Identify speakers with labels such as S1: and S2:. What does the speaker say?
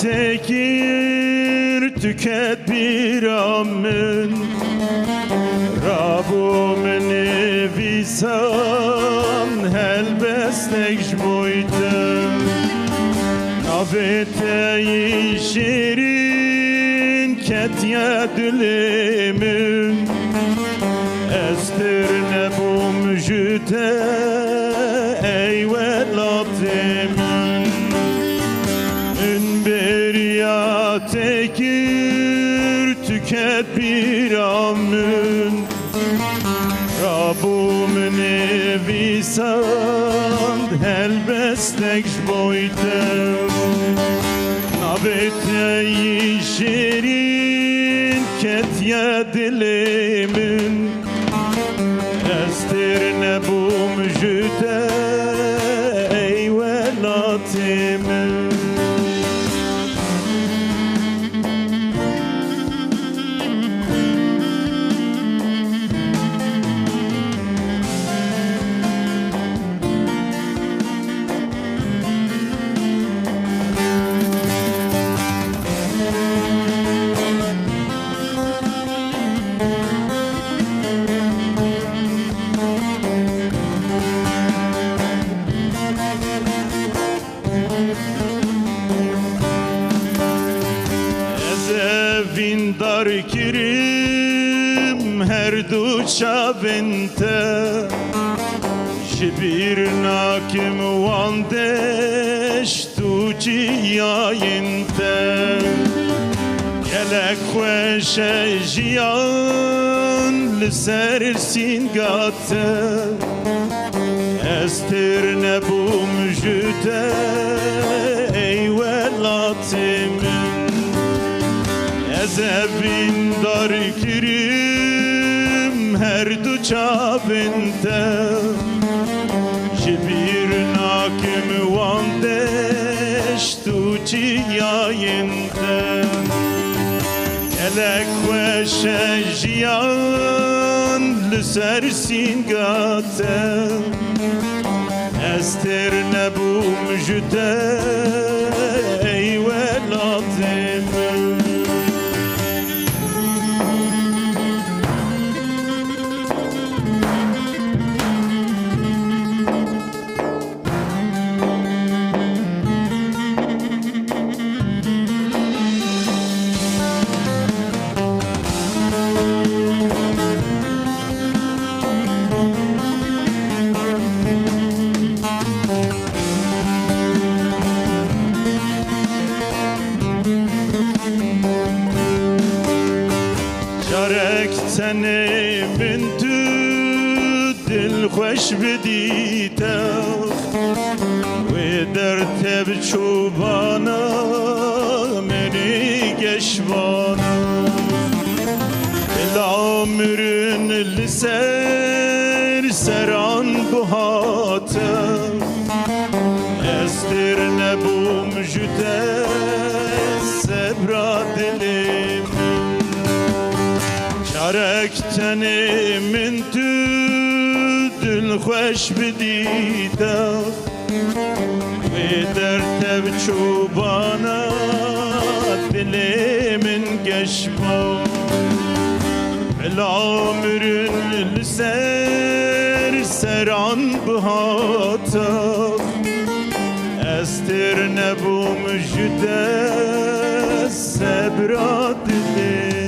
S1: Tekir tüket bir amın Rabbim nevisan helbestek jmojtëm Navete şirin ketja dilimin Estır ne bum jüte eyve latimin Tekir tüket bir amın Rabbim nevisan helbestek jmojtëm Navete şirin ketja dilimin Estir ne bum jüte eyve latimin Vindar kirim her du çavinte Şibir nakim vandeş tu ciyayinte Gelek khweşe jiyan lser singate Estir nebum jüte eyve latimin Ezevin dar kirim her du çavinte Jibir nakim vandeş tu ciyayinte Elek khweşe jiyan lser singate Estir nebum jüte eyve latimin Seni min tu dil خوش بدیتا و در تب چوبانا منی گشوانا الامرن لسر سران بهاتا استر نبوم جده سبرا دلیم شارکتنی من تو دل خوش بدیتا و در تب چوبانا دل من گشمان الامرن لسر سران بهاتا استر نبوم جده سبرا دلیم